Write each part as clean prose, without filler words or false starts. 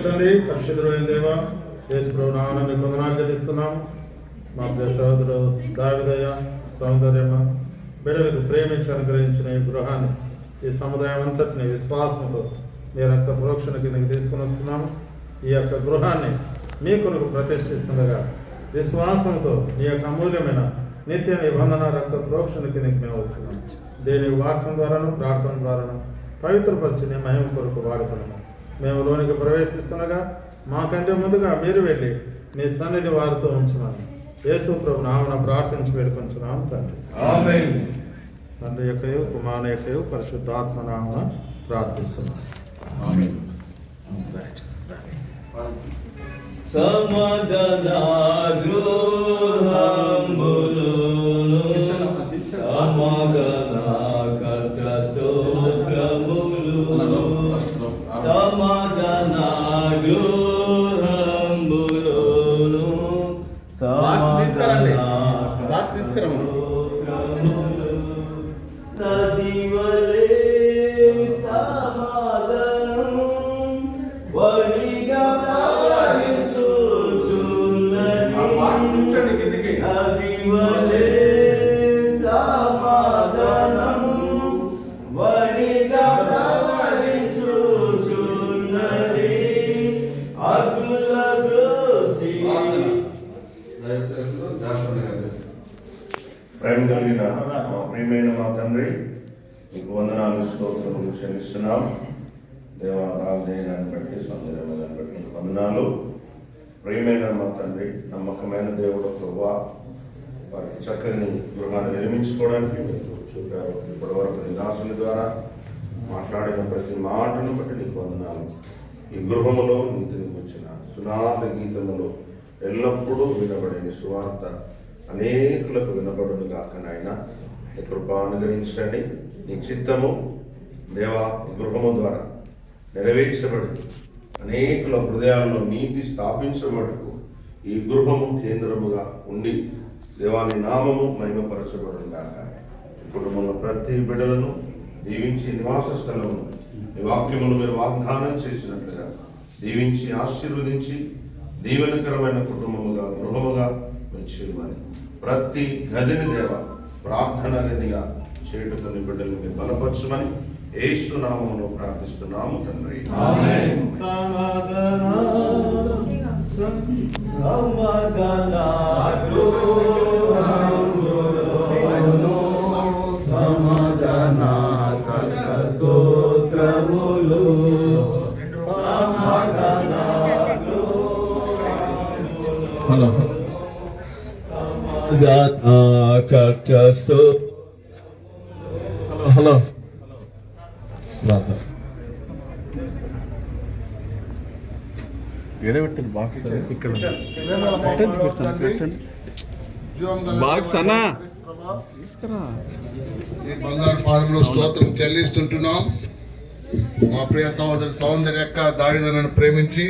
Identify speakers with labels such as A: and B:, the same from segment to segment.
A: తండ్రి పరిశుద్ధుడైన దేవా యేసు ప్రభువు నామమున మీకు వందనాలు చెల్లిస్తున్నాం. మా ప్రియ సహోదరుడు దావీదయ్య సౌందర్యమ్మ బిడ్డలకు ప్రేమించి అనుగ్రహించిన ఈ గృహాన్ని, ఈ సముదాయం అంతటిని విశ్వాసంతో మీ రక్త ప్రోక్షణ కిందకి తీసుకుని వస్తున్నాము. ఈ యొక్క గృహాన్ని మీ కొరకు ప్రతిష్ఠిస్తుండగా విశ్వాసంతో మీ యొక్క అమూల్యమైన నిత్య నిబంధన రక్త ప్రోక్షణ కిందకి మేము వస్తున్నాం. దేని వాక్యం ద్వారాను ప్రార్థన ద్వారాను పవిత్రపరిచి నీ మహిమ కొరకు వాడుతున్నాము. మేము లోనికి ప్రవేశిస్తుండగా మాకంటే ముందుగా మీరు వెళ్ళి మీ సన్నిధి వారితో ఉంచమని యేసు ప్రభు నామమున ప్రార్థించి వేడుకొంచున్నాము తండ్రి.
B: ఆమేన్.
A: తండ్రి యొక్కయు కుమారుని యొక్కయు పరిశుద్ధాత్మ నామమున ప్రార్థిస్తున్నాము.
B: ఆమేన్.
C: సమాధాన గృహంబులును సమాధాన కర్త స్తోత్రములు సమాధాన గృహంబులును నదివలే సమాధానం వడిగా నదివలే సమాధానం వడిగా ప్రవహించుచున్నది అగ్నుల గ్రోసి.
B: ప్రేమ కలిగిన మా ప్రియమైన మా తండ్రి, మీకు వందనాలు స్తోత్రములు చెల్లిస్తున్నాం. దేవాదాన్ని బట్టి సౌందర్యాన్ని బట్టి మీకు వందనాలు. ప్రియమైన మా తండ్రి, నమ్మకమైన దేవుడు ప్రభువా, వారికి చక్కని గృహాన్ని నిర్మించుకోవడానికి మీరు చూపారు. ఇప్పటి వరకు నిదాసుల ద్వారా మాట్లాడిన ప్రతి మాటను బట్టి నీకు వందనాలు. ఈ గృహములో నీతిని వచ్చిన సునాద గీతములో ఎల్లప్పుడూ వినబడిన సువార్త అనేకులకు వినబడును గాక నాయన. నీ కృప అనుగ్రహించండి. నీ చిత్తము దేవా ఈ గృహము ద్వారా నెరవేర్చబడి అనేకుల హృదయాల్లో నీతి స్థాపించబడుకు ఈ గృహము కేంద్రముగా ఉండి దేవాని నామము మహిమపరచబడును గాక. ఈ కుటుంబంలో ప్రతి బిడ్డలను దీవించి నివాస స్థలమును ఈ వాక్యములు మీరు వాగ్దానం చేసినట్లుగా దీవించి ఆశీర్వదించి దీవెనకరమైన కుటుంబముగా గృహముగా చేయమని ప్రతి గదిని దేవ ప్రార్థన గదిగా చేయుటకుని బిడ్డలు మీరు బలపరచమని యేసు నామములో ప్రార్థిస్తున్నాము తండ్రి.
C: ఆమేన్. సమాధాన స్తోత్రములు
D: హలో ఎడబెట్టండి బాక్స్ ఇక్కడ బాక్స్ అన్నా తీసుకురా.
E: బంగారు పాదంలో స్తోత్రం చెల్లిస్తుంటున్నాం. మా ప్రియ సహోదరు సౌందర్యక్క దావీదును ప్రేమించి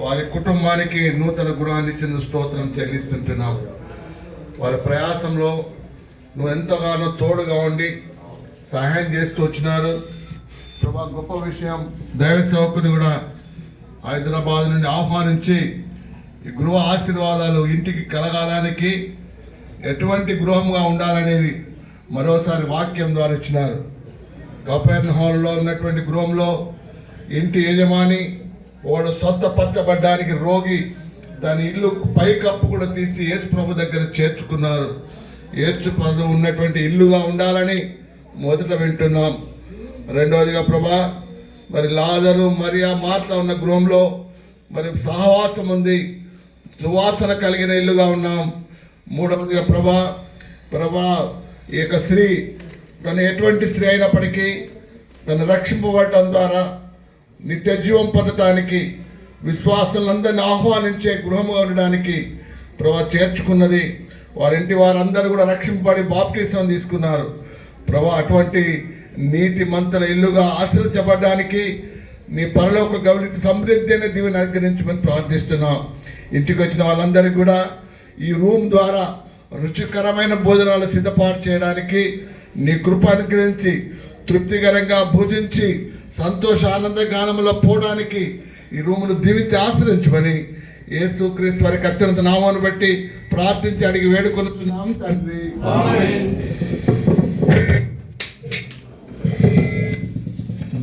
E: వారి కుటుంబానికి నూతన గృహాన్ని ఇచ్చిన స్తోత్రం చెల్లిస్తుంటున్నాం. వారి ప్రయాసంలో నువ్వు ఎంతగానో తోడుగా ఉండి సహాయం చేస్తూ వచ్చినారు ప్రభా. గొప్ప విషయం, దైవ సేవకుని కూడా హైదరాబాద్ నుండి ఆహ్వానించి ఈ గృహ ఆశీర్వాదాలు ఇంటికి కలగాలని ఎటువంటి గృహంగా ఉండాలనేది మరోసారి వాక్యం ద్వారా ఇచ్చినారు. కపెర్నహూములో ఉన్నటువంటి గృహంలో ఇంటి యజమాని వాడు స్వస్థపరచబడ్డానికి రోగి దాని ఇల్లు పైకప్పు కూడా తీసి యేసు ప్రభు దగ్గర చేర్చుకున్నారు. యేసు ప్రభు ఉన్నటువంటి ఇల్లుగా ఉండాలని మొదట వింటున్నాం. రెండవదిగా ప్రభా, మరి లాజరు మరియా మార్త ఉన్న గృహంలో మరి సహవాసం ఉంది, సువాసన కలిగిన ఇల్లుగా ఉన్నాం. మూడవదిగా ప్రభా ఈ యొక్క స్త్రీ తను ఎటువంటి స్త్రీ అయినప్పటికీ తను రక్షింపబడటం ద్వారా నిత్య జీవం పొందటానికి విశ్వాసులందరినీ ఆహ్వానించే గృహముగా ఉండడానికి ప్రభా చేర్చుకున్నది. వారింటి వారందరూ కూడా రక్షింపబడి బాప్టిజం తీసుకున్నారు. ప్రభా అటువంటి నీతి మంతుల ఇల్లుగా ఆశ్రయించబడడానికి నీ పరలోక గౌరవ సమృద్ధి అనే దీవెని అనుగ్రహించమని ప్రార్థిస్తున్నాం. ఇంటికి వచ్చిన వాళ్ళందరికీ కూడా ఈ రూమ్ ద్వారా రుచికరమైన భోజనాలు సిద్ధపాటు చేయడానికి నీ కృప అనుగ్రహించి తృప్తికరంగా భోజించి సంతోష ఆనంద గానంలో పోవడానికి ఈ రూమును దీవించి ఆశ్రయించమని యేసుక్రీస్తు వారికి అత్యున్నత నామాన్ని బట్టి ప్రార్థించి అడిగి వేడుకొనుతున్నాం తండ్రి.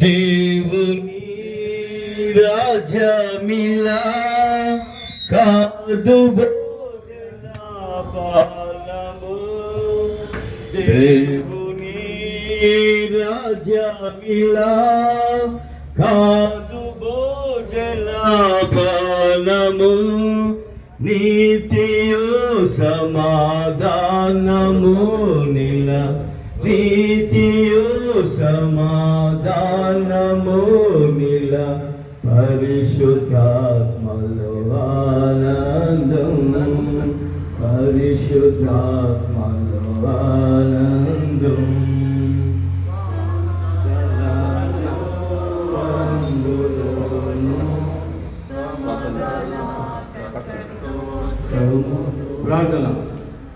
C: దేవుని రాజ్యమిలా కాదు భోజన పానము. దేవుని రాజ్యమిలా కాదు భోజన పానము. నీతియు సమాధానము నిల నీతియు సమాధానము నిల పరిశుద్ధాత్మలో ఆనందం పరిశుద్ధాత్మలో ఆనందం. ప్రార్థన.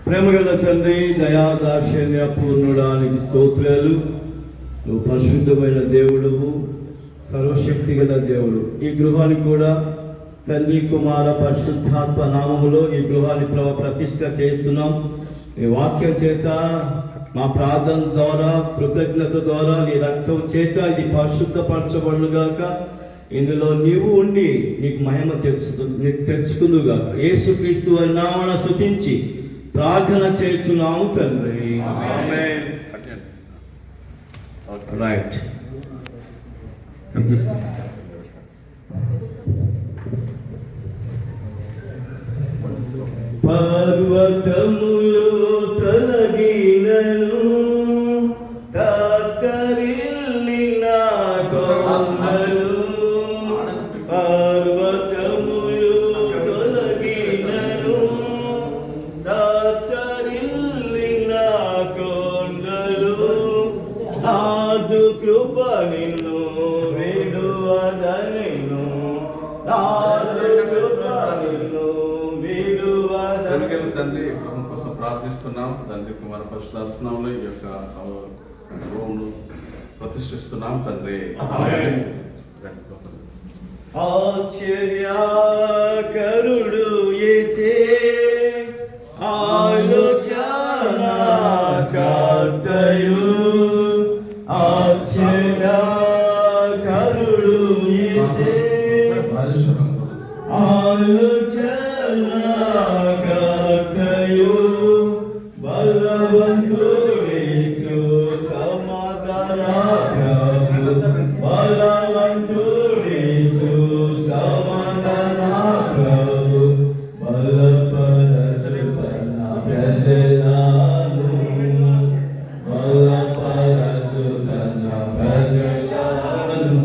C: ప్రేమగల తండ్రి, దయాదాక్షిణ్య పూర్ణుడానికి స్తోత్రాలు. నువ్వు పరిశుద్ధమైన దేవుడువు, సర్వశక్తి గల దేవుడు. ఈ గృహానికి కూడా తండ్రి కుమార పరిశుద్ధాత్మ నామములో ఈ గృహాన్ని ప్రతిష్ట చేస్తున్నాం. నీ వాక్యం చేత మా ప్రార్థన ద్వారా కృతజ్ఞత ద్వారా నీ రక్తం చేత ఇది పరిశుద్ధపరచబడుగాక. ఇందులో నీవు ఉండి నీకు మహిమ తెచ్చుకుందుగాక. యేసుక్రీస్తు వారి నామమున స్తుతించి ప్రార్థన చేయుచున్నాము తండ్రి. ఆమేన్. రైట్. పర్వతములు తొలగినను తత్తరిల్లిన కొండలు. పర్వతములు తొలగినను తత్తరిల్లిన కొండలు. నాదు కృప నిన్ను విడువదనెను. నాదు కృప నిన్ను విడువదనెను.
D: తండ్రి కోసం ప్రార్థిస్తున్నాం. తండ్రి కుమార పరిశుద్ధాత్మలో ఈ యొక్క రూమ్ను ప్రతిష్ఠిస్తున్నాం తండ్రి.
C: ఆశ్చర్యకరుడు యేసే ఆలోచనకర్తయు. ఆశ్చర్యకరుడు యేసే ఆలోచనకర్తయు. బలవంతుడేసు సమాధాన ప్రభు. బలవంతుడేసు సమాధాన ప్రభు. బలపరచుతన ప్రజలను. బలపరచుతన ప్రజలను.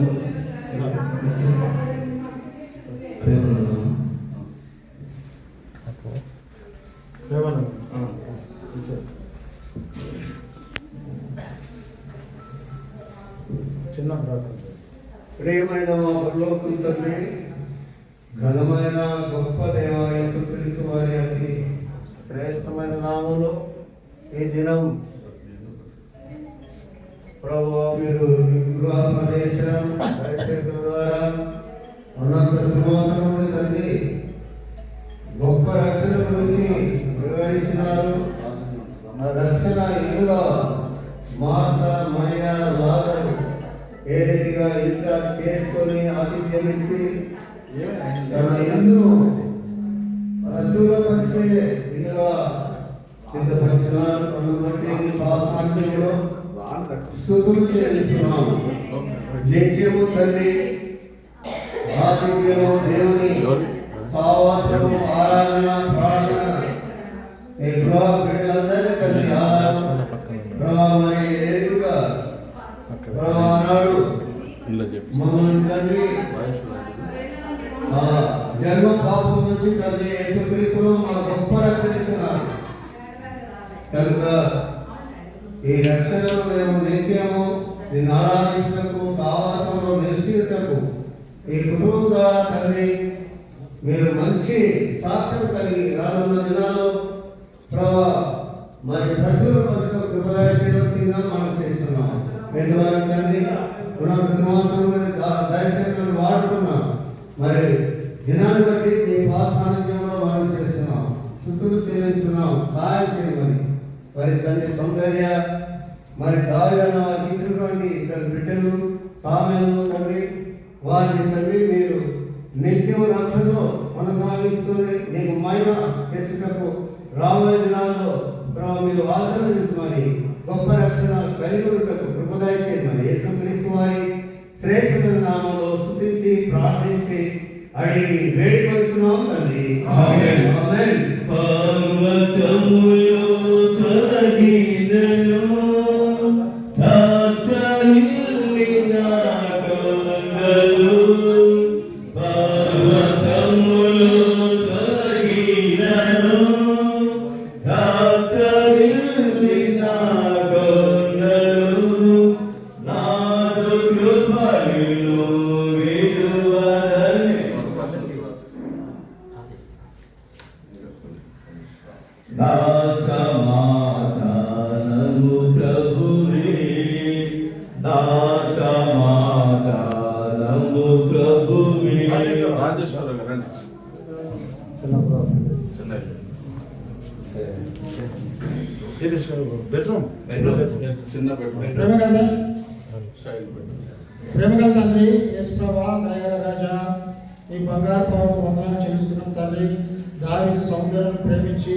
A: చిన్న ప్రార్థన.
F: ప్రియమైన మా పరలోకం తండ్రి, ఘనమైన గొప్ప దేవ యేసుక్రీస్తు వారి అతి శ్రేష్టమైన నామములో ఈ దినం ప్రభువా మీరు గృహ ప్రదేశం దర్శకుల ద్వారా ఉన్నత సింహాసనములు తండ్రి గొప్ప రక్షణ గురించి వివరించినారు. ఆ రక్షణ ఇల్లుగా మాత మరియ లాజరు ఏ రీతిగా ఇంత చేసుకొని ఆతిథ్యం ఇచ్చి తన ఇల్లు రచూలపరిచే ఇల్లుగా సిద్ధపరిచినారు. బట్టి పాసాంట్లో స్తుతులు చెల్లిస్తున్నాం. నిత్యము తండ్రి ఆతిథ్యము దేవుని సావాసము ఆరాధన ప్రార్థన ఈ గృహ బిడ్డలందరినీ కలిసి ఆరాధన ప్రభావమని ఎదురుగా ఆనాడు
D: ఇందులో చెప్పి
F: మమ్మల్ని తండ్రి జన్మ పాపం నుంచి తండ్రి యేసుక్రీస్తులో మా గొప్ప రక్షణ ఇస్తున్నారు కనుక ఈ రక్షణను మేము నిత్యము నిన్ను ఆరాధించటకు సావాసంలో నిలిచిటకు ఈ కుటుంబం ద్వారా తండ్రి మీరు మంచి సాక్ష్యం కలిగి రానున్న దినాల్లో ప్రభా మరి ప్రజల కోసం కృపదయ చేయవలసిందిగా మనం చేస్తున్నాం పెద్దవారి తండ్రి ఉన్నత సింహాసనం దయచేతులను వాడుకున్నాం మరి దినాన్ని బట్టి నీ పాద సాన్నిధ్యంలో మనం చేస్తున్నాం శుద్ధులు చెల్లించున్నాం సహాయం చేయమని మరి తండ్రి సౌందర్య మరి దావిదన్న వారికి ఇచ్చినటువంటి ఇద్దరు బిడ్డలు సామెలను తండ్రి వారిని తండ్రి మీరు నిత్యం రక్షణలో కొనసాగించుకొని నీకు మహిమ తెచ్చుటకు రాబోయే దినాల్లో మీరు ఆశీర్వదించమని గొప్ప రక్షణ కలిగి ఉండటకు కృపదయ చేయమని యేసుక్రీస్తు వారి శ్రేష్ఠమైన నామంలో స్తుతించి ప్రార్థించి అడిగి వేడుకొంటున్నాం తండ్రి ఆమేన్ ఆమేన్.
C: పర్వతములో కలిగినను తాతలిల్లిన కొండలు పర్వతములో కలిగినను తాతలిల్లిన కొండలు నాదు కృపయును విడువదని నా సమాధానము ప్రభువే నా సమాధానము ప్రభువే
D: రాజేశ్వర గారు చెన్నై
A: ఇది బెడ్రూమ్
D: చిన్న బెడ్రూమ్
G: ప్రేమగల తండ్రి యేసుప్రభా దయగల రాజా ఈ బంగారు పాపకు వందనాలు చెల్లిస్తున్నాం తండ్రి దావీదు సౌందర్యాన్ని ప్రేమించి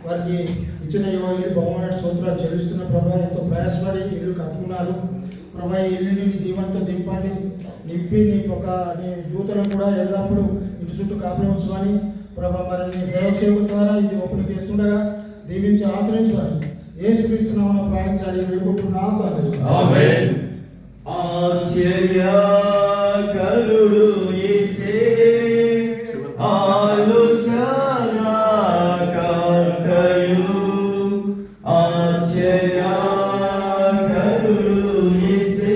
G: వారికి ఇచ్చిన ఇల్లు బహుమాన స్తోత్రాలు చెల్లిస్తున్న ప్రభా ఎంతో ప్రయాసపడి ఇల్లు కట్టుకున్నారు ప్రభా ఈ ఇల్లుని నీ దీవంతో నింపి నీ దూతలను కూడా ఎల్లప్పుడూ ఇంటి చుట్టూ కాపురం ఉంచమని ప్రభా మరి నీ దైవసేవకుల ద్వారా ఇది ఓపెన్ చేస్తుండగా దీవించి ఆశ్రయించమని యేసుక్రీస్తునామమున ప్రార్థించాలి వేడుకుంటున్నాం తండ్రి
C: ఆమేన్. ఆశ్చర్యకరుడు యేసే ఆలోచనకర్తయు ఆశ్చర్యకరుడు యేసే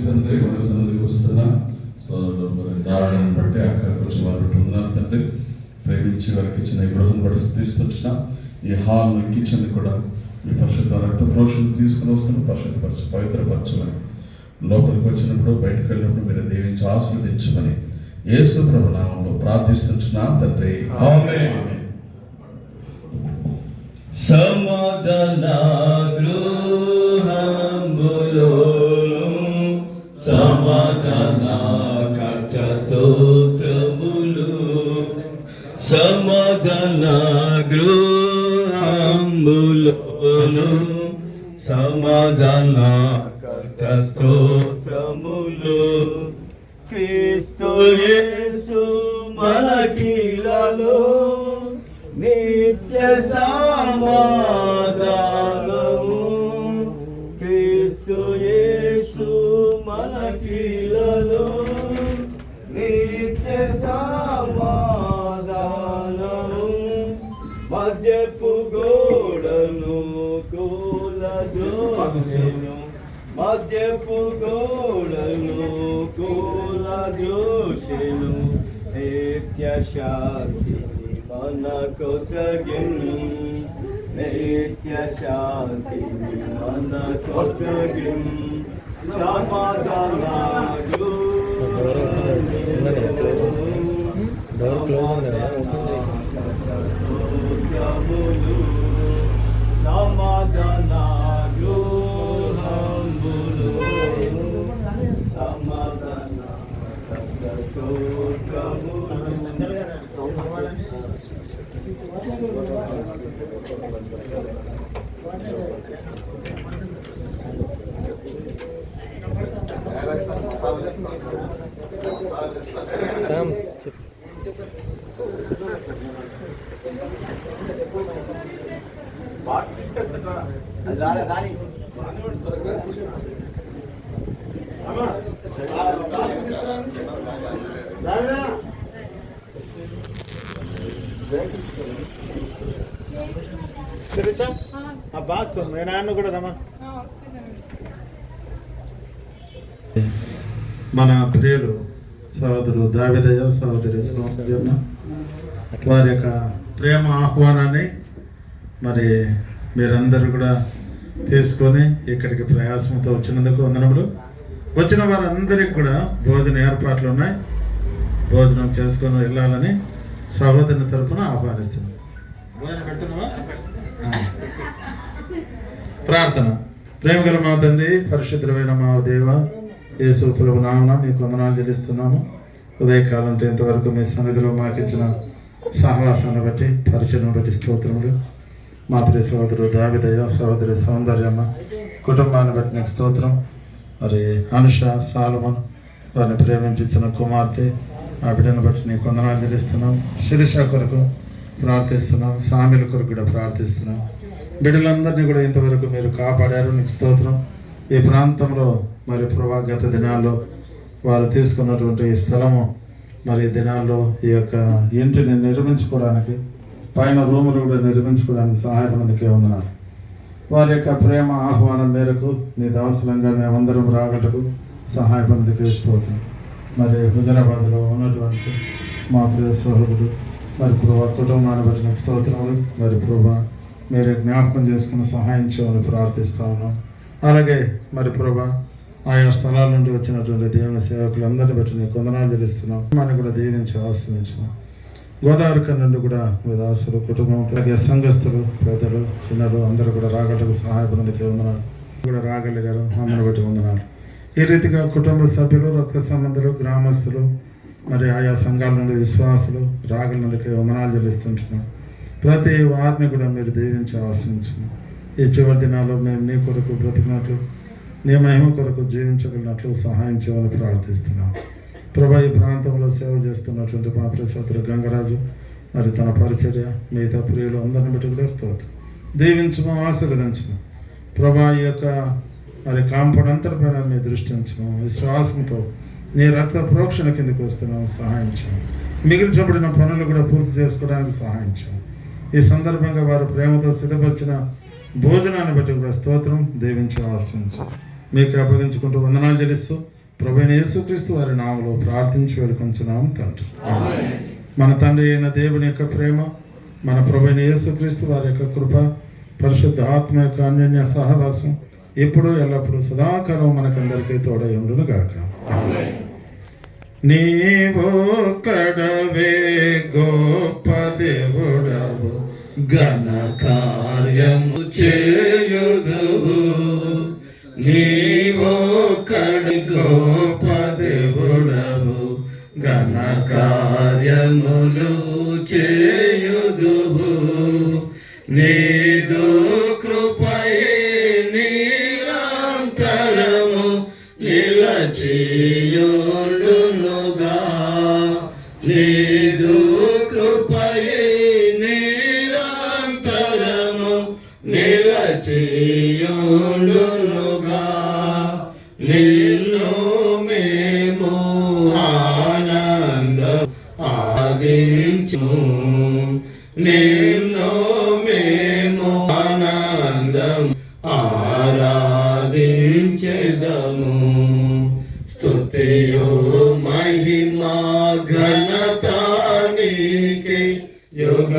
H: తండ్రి మన సన్నిధికి వస్తున్నా సోదరుడు మరి దారుణం బట్టి అక్కడికి వచ్చి వారు ఉన్నారు తండ్రి ప్రేమించి వారికి ఇచ్చిన ఈ గృహం కూడా తీసుకొచ్చిన ఈ హాల్ కిచెన్ కూడా మీ పరిశుద్ధ రక్త ప్రోక్షణ తీసుకుని వస్తున్న పరిశుద్ధపరచు పవిత్రపరచమని లోపలికి వచ్చినప్పుడు బయటకు వెళ్ళినప్పుడు మీరు దీవించి ఆశీర్వదించమని యేసు ప్రభు నామంలో ప్రార్థిస్తున్నాం తండ్రి ఆమేన్.
C: సమాధాన గృహంబులో సమాధాన కర్త స్తోత్రములు సమాధాన గృహంబులో సమాధాన కర్త స్తోత్రములు క్రీస్తు యేసు మనకిలలో నిత్య సమాధానము క్రీస్తు యేసు మనకిలలో నిత్య సమాధానము మధ్యపు గోడను కూలద్రోసెను మధ్యపు గోడను కూలద్రోసెను నిత్య శాంతి మన కొసగిను నిత్య శాంతి మన కొసగిను సమాధానాలు సమాధానాలు హంబులు సమాధాన
F: వాటర్
A: ఆ బాక్స్ మీ నాన్న కూడా రమ్మా. మన ప్రియులు సహోదరుడు దావిదయ్య, సహోదరి సౌందర్యమ్మ వారి యొక్క ప్రేమ ఆహ్వానాన్ని మరి మీరందరూ కూడా తీసుకొని ఇక్కడికి ప్రయాసంతో వచ్చినందుకు వందనములు. వచ్చిన వారందరికీ కూడా భోజన ఏర్పాట్లు ఉన్నాయి, భోజనం చేసుకొని వెళ్ళాలని సహోదరుని తరపున ఆహ్వానిస్తున్నాం. భోజనం పెడుతున్నావా? ప్రార్థన. ప్రేమగల మా తండ్రి, పరిశుద్ధమైన మా దేవ యేసు ప్రభు నామమున మీకు వందనాలు చెల్లిస్తున్నాము. ఉదయకాలం ఇంతవరకు మీ సన్నిధిలో మాకు ఇచ్చిన సహవాసాన్ని బట్టి, పరిచయం బట్టి స్తోత్రములు. మా ప్రియ సహోదరుడు దావిదయ్య, సహోదరి సౌందర్యమ్మ కుటుంబాన్ని బట్టి నీకు స్తోత్రం. మరి అనుష, సాలమన్ వారిని ప్రేమించిన కుమార్తె ఆ బిడ్డను బట్టి నీకు వందనాలు చెల్లిస్తున్నాం. శిరీష కొరకు ప్రార్థిస్తున్నాం, సామిల కొరకు కూడా ప్రార్థిస్తున్నాం. బిడ్డలందరినీ కూడా ఇంతవరకు మీరు కాపాడారు, నీకు స్తోత్రం. ఈ ప్రాంతంలో మరి ప్రభా గత దినాల్లో వారు తీసుకున్నటువంటి ఈ స్థలము మరి దినాల్లో ఈ యొక్క ఇంటిని నిర్మించుకోవడానికి, పైన రూములు కూడా నిర్మించుకోవడానికి సహాయపడినందుకే వందనాలు. వారి యొక్క ప్రేమ ఆహ్వానం మేరకు నీ దాసులంగా మేమందరం రాగటకు సహాయపడినందుకే స్తోత్రం. మరి హుజరాబాద్లో ఉన్నటువంటి మా ప్రియ సహోదరుడు మరి ప్రభా కుటుంబాన్ని బట్టి నీకు స్తోత్రములు. మరి ప్రభా మీరే జ్ఞాపకం చేసుకుని సహాయం చేయమని ప్రార్థిస్తా ఉన్నాం. అలాగే మరి ప్రభా ఆయా స్థలాల నుండి వచ్చినటువంటి దేవుని సేవకులందరినీ బట్టి నీకు వందనాలు చెల్లిస్తున్నాం. మనం కూడా దీవించి ఆశ్రయించాం. గోదావరి నుండి కూడా మీ దాసులు కుటుంబం, అలాగే సంఘస్థులు, పెద్దలు, చిన్నలు అందరూ కూడా రాగటకు సహాయపడినందుకే వందనాలు. కూడా రాగలిగారు, అందరిని బట్టి వందనాలు. ఈ రీతిగా కుటుంబ సభ్యులు, రక్త సంబంధులు, గ్రామస్తులు, మరి ఆయా సంఘాల నుండి విశ్వాసులు రాగలినందుకే వందనాలు చెల్లిస్తుంటున్నాం. ప్రతి వారిని కూడా మీరు దీవించి ఆశ్రయించున్నాం. ఈ చివరి దినాల్లో మేము నీ కొరకు బ్రతికినట్లు, నీ మహిమ కొరకు జీవించగలిగినట్లు సహాయం చేయమని ప్రార్థిస్తున్నాం. ప్రభా ఈ ప్రాంతంలో సేవ చేస్తున్నటువంటి మా ప్రసోదరు గంగరాజు మరి తన పరిచర్య, మిగతా ప్రియులు అందరిని బట్టి కూడా స్తోత్రం. దీవించము, ఆశీర్వదించము. ప్రభా ఈ యొక్క మరి కాంపౌండ్ అంతటిపైన మీ దృష్టి ఉంచము. విశ్వాసంతో నీ రక్త ప్రోక్షణ కిందకి వస్తున్నాం, సహాయం చేయము. మిగిల్చబడిన పనులు కూడా పూర్తి చేసుకోవడానికి సహాయం చేయము. ఈ సందర్భంగా వారు ప్రేమతో సిద్ధపరిచిన భోజనాన్ని బట్టి కూడా స్తోత్రం. దీవించి ఆశ్రయించు మీకు అప్పగించుకుంటూ వందనాలు చెల్లిస్తూ ప్రభువైన యేసుక్రీస్తు వారి నామములో ప్రార్థించి వేడుకొంచున్నాము తండ్రి. మన తండ్రి అయిన దేవుని యొక్క ప్రేమ, మన ప్రభువైన యేసుక్రీస్తు వారి యొక్క కృప, పరిశుద్ధ ఆత్మ యొక్క అన్యోన్య సహవాసం ఇప్పుడు ఎల్లప్పుడూ సదాకాలం మనకందరికీ తోడై ఉండును గాక. నీవొక్కడవే గొప్ప దేవుడవు, ఘన కార్యము చేయుదువు. నీవొక్కడి గొప్ప దేవుడవు, ఘన కార్యములు చేయుదువు. నీదు కృపయే నిరంతరము నిలచియుండునుగా. నీదు కృపయే నిరంతరము నిలచియుండునుగా. నిన్ను మేము ఆనందం ఆదించుము. నిన్ను మేము ఆనందం ఆరాధించెదము. స్తుతియు మహిమ ఘనత నీకే యుగ